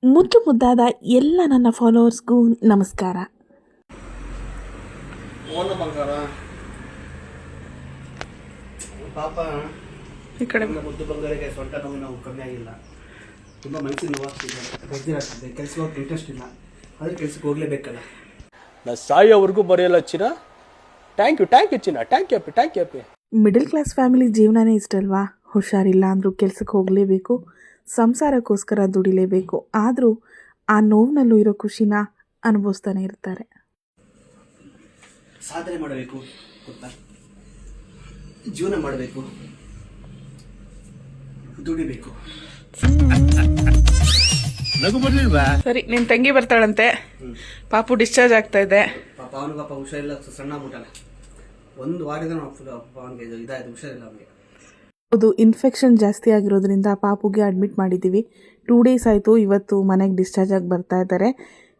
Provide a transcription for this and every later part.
ಮುದ್ದು ಮುದ್ದಾದ ಎಲ್ಲ ನನ್ನ ಫಾಲೋವರ್ಸ್ಗೂ ನಮಸ್ಕಾರ. ಪಾಪ ಈ ಕಡೆ ಮುದ್ದು ಬಂಗಾರಿಗೆ ಸೊಂಟ ನೋವು ಕಮ್ಮಿ ಆಗಿಲ್ಲ. ತುಂಬ ಮನಸ್ಸಿಗೆ ನೋವಾಗ್ತಿದೆ, ಬೇಜಾರಾಗ್ತಿದೆ. ಕೆಲಸಕ್ಕೆ ಹೋಗಿ ಇಂಟ್ರೆಸ್ಟ್ ಇಲ್ಲ, ಆದರೆ ಕೆಲಸಕ್ಕೆ ಹೋಗಲೇಬೇಕಲ್ಲ. ನಾ ಸಾಯೋವರೆಗೂ ಬರೆಯಲ್ಲ ಚಿನ್ನ. ಥ್ಯಾಂಕ್ ಯು ಚಿನ್ನ, thank you. Middle class family ಜೀವನನೇ ಇಷ್ಟಲ್ವಾ? ಹುಷಾರಿಲ್ಲ ಅಂದರೂ ಕೆಲಸಕ್ಕೆ ಹೋಗಲೇಬೇಕು, ಸಂಸಾರಕ್ಕೋಸ್ಕರ ದುಡಿಲೇಬೇಕು. ಆದರೂ ಆ ನೋವಿನಲ್ಲೂ ಇರೋ ಖುಷಿನ ಅನುಭವಿಸ್ತಾನೆ ಇರ್ತಾರೆ. ಸಾಧನೆ ಮಾಡಬೇಕು ಗೊತ್ತಾ, ಜೀವನ ಮಾಡಬೇಕು, ದುಡಿಬೇಕು. ಸರಿ, ನಿನ್ನ ತಂಗಿ ಬರ್ತಾಳಂತೆ. ಪಾಪು ಡಿಸ್ಚಾರ್ಜ್ ಆಗ್ತಾ ಇದೆ. ಪಾಪ ಅವನಿಗಪ್ಪ ಹುಷಾರಿಲ್ಲ, ಸಣ್ಣ ಮುಟ್ಟಲ್ಲ. ಒಂದು ವಾರದಿಂದ ಅವನಿಗೆ ಇದಾಯ್ತು, ಹುಷಾರಿಲ್ಲ ಅವನಿಗೆ. ಅದು ಇನ್ಫೆಕ್ಷನ್ ಜಾಸ್ತಿ ಆಗಿರೋದ್ರಿಂದ ಪಾಪುಗೆ ಅಡ್ಮಿಟ್ ಮಾಡಿದ್ದೀವಿ. 2 ಡೇಸ್ ಆಯಿತು. ಇವತ್ತು ಮನೆಗೆ ಡಿಸ್ಚಾರ್ಜ್ ಆಗಿ ಬರ್ತಾ ಇದ್ದಾರೆ.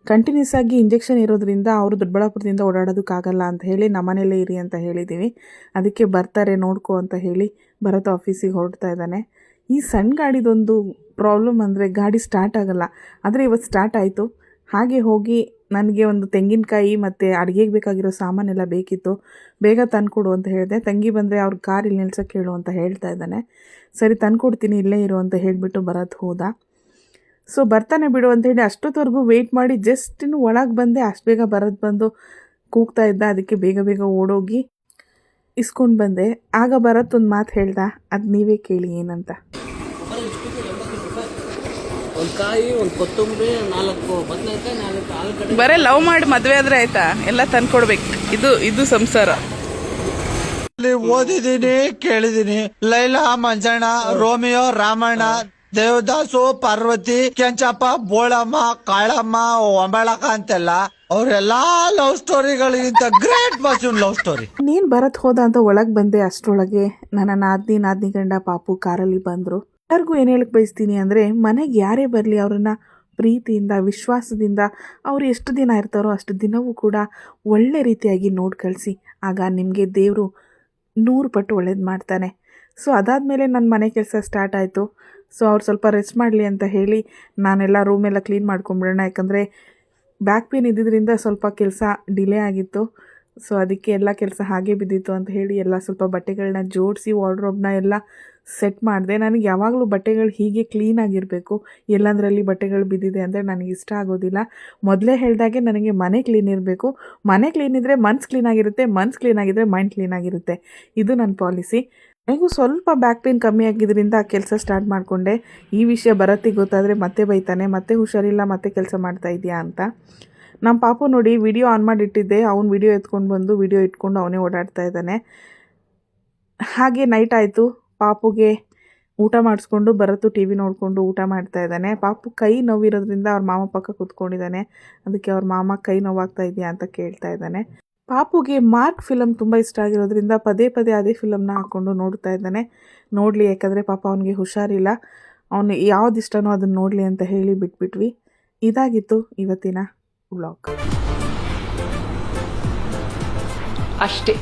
ಕಂಟಿನ್ಯೂಸ್ ಆಗಿ ಇಂಜೆಕ್ಷನ್ ಇರೋದ್ರಿಂದ ಅವರು ದೊಡ್ಡಬಳ್ಳಾಪುರದಿಂದ ಓಡಾಡೋದಕ್ಕಾಗಲ್ಲ ಅಂತ ಹೇಳಿ ನಮ್ಮನೇಲೇ ಇರಿ ಅಂತ ಹೇಳಿದ್ದೀವಿ. ಅದಕ್ಕೆ ಬರ್ತಾರೆ ನೋಡ್ಕೊ ಅಂತ ಹೇಳಿ ಭರತ್ ಆಫೀಸಿಗೆ ಹೊರಡ್ತಾ ಇದ್ದಾನೆ. ಈ ಸಣ್ಣ ಗಾಡಿದೊಂದು ಪ್ರಾಬ್ಲಮ್ ಅಂದರೆ ಗಾಡಿ ಸ್ಟಾರ್ಟ್ ಆಗಲ್ಲ. ಆದರೆ ಇವತ್ತು ಸ್ಟಾರ್ಟ್ ಆಯಿತು. ಹಾಗೆ ಹೋಗಿ ನನಗೆ ಒಂದು ತೆಂಗಿನಕಾಯಿ ಮತ್ತು ಅಡುಗೆಗೆ ಬೇಕಾಗಿರೋ ಸಾಮಾನೆಲ್ಲ ಬೇಕಿತ್ತು, ಬೇಗ ತಂದುಕೊಡು ಅಂತ ಹೇಳಿದೆ. ತಂಗಿ ಬಂದರೆ ಅವ್ರ ಕಾರ್ ಇಲ್ಲಿ ನಿಲ್ಸೋಕ್ಕೆ ಹೇಳು ಅಂತ ಹೇಳ್ತಾ ಇದ್ದಾನೆ. ಸರಿ ತಂದುಕೊಡ್ತೀನಿ, ಇಲ್ಲೇ ಇರು ಅಂತ ಹೇಳಿಬಿಟ್ಟು ಭರತ್ ಹೋದ. ಸೊ ಬರ್ತಾನೆ ಬಿಡು ಅಂತ ಹೇಳಿ ಅಷ್ಟೊತ್ತವರೆಗೂ ವೆಯ್ಟ್ ಮಾಡಿ ಜಸ್ಟ್ ಇನ್ನು ಒಳಗೆ ಬಂದೆ. ಅಷ್ಟು ಬೇಗ ಭರತ್ ಬಂದು ಕೂಗ್ತಾ ಇದ್ದ. ಅದಕ್ಕೆ ಬೇಗ ಓಡೋಗಿ ಇಸ್ಕೊಂಡು ಬಂದೆ. ಆಗ ಭರತ್ ಒಂದು ಮಾತು ಹೇಳ್ದ, ಅದು ನೀವೇ ಕೇಳಿ ಏನಂತ. ಒಂದು ಕಾಯಿ, ಒಂದು ಕೊತ್ತಂಬರಿ, 4 ಬದನೆಕಾಯಿ, 4 ಆಲೂಗಡ್ಡೆ. ಬರೀ ಲವ್ ಮಾಡಿ ಮದುವೆ ಆದರೆ ಆಯ್ತಾ? ಎಲ್ಲ ತಂದ್ಕೊಡ್ಬೇಕು. ಇದು ಸಂಸಾರ. ಓದಿದ್ದೀನಿ, ಕೇಳಿದ್ದೀನಿ. ಲೈಲಾ, ಮಂಜಣ್ಣ, ರೋಮಿಯೋ, ರಾಮಣ್ಣ, ದೇವದಾಸು, ಪಾರ್ವತಿ, ಕೆಂಚಪ್ಪ, ಬೋಳಮ್ಮ, ಕಾಳಮ್ಮ, ಒಂಬಳಕ ಅಂತೆಲ್ಲ ಅವರೆಲ್ಲಾ ಲವ್ ಸ್ಟೋರಿಗಳಿಗಿಂತ ಗ್ರೇಟ್ ಬಸ್ ಲವ್ ಸ್ಟೋರಿ. ನೀನು ಭರತ್ ಹೋದ ಅಂತ ಒಳಗೆ ಬಂದೆ. ಅಷ್ಟರೊಳಗೆ ನನ್ನ ನಾದ್ನಿ ಗಂಡ ಪಾಪು ಕಾರಲ್ಲಿ ಬಂದರು. ಎಲ್ಲರಿಗೂ ಏನು ಹೇಳಕ್ಕೆ ಬಯಸ್ತೀನಿ ಅಂದರೆ, ಮನೆಗೆ ಯಾರೇ ಬರಲಿ ಅವರನ್ನು ಪ್ರೀತಿಯಿಂದ, ವಿಶ್ವಾಸದಿಂದ ಅವ್ರು ಎಷ್ಟು ದಿನ ಇರ್ತಾರೋ ಅಷ್ಟು ದಿನವೂ ಕೂಡ ಒಳ್ಳೆ ರೀತಿಯಾಗಿ ನೋಡಿ ಕಳಿಸಿ. ಆಗ ನಿಮಗೆ ದೇವರು 100 ಪಟ್ಟು ಒಳ್ಳೇದು ಮಾಡ್ತಾನೆ. ಸೊ ಅದಾದಮೇಲೆ ನನ್ನ ಮನೆ ಕೆಲಸ ಸ್ಟಾರ್ಟ್ ಆಯಿತು. ಸೊ ಅವ್ರು ಸ್ವಲ್ಪ ರೆಸ್ಟ್ ಮಾಡಲಿ ಅಂತ ಹೇಳಿ ನಾನೆಲ್ಲ ರೂಮೆಲ್ಲ ಕ್ಲೀನ್ ಮಾಡ್ಕೊಂಬಿಡೋಣ. ಯಾಕಂದರೆ ಬ್ಯಾಕ್ ಪೇನ್ ಇದ್ದಿದ್ದರಿಂದ ಸ್ವಲ್ಪ ಕೆಲಸ ಡಿಲೇ ಆಗಿತ್ತು. ಸೊ ಅದಕ್ಕೆ ಎಲ್ಲ ಕೆಲಸ ಹಾಗೆ ಬಿದ್ದಿತ್ತು ಅಂತ ಹೇಳಿ ಎಲ್ಲ ಸ್ವಲ್ಪ ಬಟ್ಟೆಗಳನ್ನ ಜೋಡಿಸಿ ವಾರ್ಡ್ರೋಬ್ನ ಎಲ್ಲ ಸೆಟ್ ಮಾಡಿದೆ. ನನಗೆ ಯಾವಾಗಲೂ ಬಟ್ಟೆಗಳು ಹೀಗೆ ಕ್ಲೀನಾಗಿರಬೇಕು. ಎಲ್ಲಂದರಲ್ಲಿ ಬಟ್ಟೆಗಳು ಬಿದ್ದಿದೆ ಅಂದರೆ ನನಗೆ ಇಷ್ಟ ಆಗೋದಿಲ್ಲ. ಮೊದಲೇ ಹೇಳಿದಾಗೆ ನನಗೆ ಮನೆ ಕ್ಲೀನ್ ಇರಬೇಕು. ಮನೆ ಕ್ಲೀನ್ ಇದ್ದರೆ ಮನ್ಸು ಕ್ಲೀನಾಗಿರುತ್ತೆ, ಮನ್ಸು ಕ್ಲೀನಾಗಿದ್ದರೆ ಮೈಂಡ್ ಕ್ಲೀನಾಗಿರುತ್ತೆ. ಇದು ನನ್ನ ಪಾಲಿಸಿ. ನನಗೂ ಸ್ವಲ್ಪ ಬ್ಯಾಕ್ ಪೇನ್ ಕಮ್ಮಿ ಆಗಿದ್ದರಿಂದ ಕೆಲಸ ಸ್ಟಾರ್ಟ್ ಮಾಡಿಕೊಂಡೆ. ಈ ವಿಷಯ ಭರತ್ತಿಗೆ ಗೊತ್ತಾದರೆ ಮತ್ತೆ ಬೈತಾನೆ, ಮತ್ತೆ ಹುಷಾರಿಲ್ಲ, ಮತ್ತೆ ಕೆಲಸ ಮಾಡ್ತಾ ಇದೆಯಾ ಅಂತ. ನಮ್ಮ ಪಾಪು ನೋಡಿ ವಿಡಿಯೋ ಆನ್ ಮಾಡಿಟ್ಟಿದ್ದೆ, ಅವ್ನು ವಿಡಿಯೋ ಎತ್ಕೊಂಡು ಬಂದು ವಿಡಿಯೋ ಇಟ್ಕೊಂಡು ಅವನೇ ಓಡಾಡ್ತಾ ಇದ್ದಾನೆ. ಹಾಗೆ ನೈಟ್ ಆಯಿತು. ಪಾಪುಗೆ ಊಟ ಮಾಡಿಸ್ಕೊಂಡು ಭರತ್ತು ಟಿ ವಿ ನೋಡಿಕೊಂಡು ಊಟ ಮಾಡ್ತಾ ಇದ್ದಾನೆ. ಪಾಪು ಕೈ ನೋವಿರೋದ್ರಿಂದ ಅವ್ರ ಮಾಮ ಪಕ್ಕ ಕೂತ್ಕೊಂಡಿದ್ದಾನೆ. ಅದಕ್ಕೆ ಅವ್ರ ಮಾಮ ಕೈ ನೋವಾಗ್ತಾ ಇದೆಯಾ ಅಂತ ಕೇಳ್ತಾ ಇದ್ದಾನೆ. ಪಾಪುಗೆ ಮಾರ್ಕ್ ಫಿಲಮ್ ತುಂಬ ಇಷ್ಟ ಆಗಿರೋದ್ರಿಂದ ಪದೇ ಅದೇ ಫಿಲಮ್ನ ಹಾಕ್ಕೊಂಡು ನೋಡ್ತಾ ಇದ್ದಾನೆ. ನೋಡಲಿ, ಯಾಕಂದರೆ ಪಾಪ ಅವನಿಗೆ ಹುಷಾರಿಲ್ಲ. ಅವನು ಯಾವ್ದು ಇಷ್ಟನೋ ಅದನ್ನು ನೋಡಲಿ ಅಂತ ಹೇಳಿ ಬಿಟ್ಬಿಟ್ವಿ. ಇದಾಗಿತ್ತು ಇವತ್ತಿನ ವ್ಲಾಗ್. ಅಷ್ಟೇ.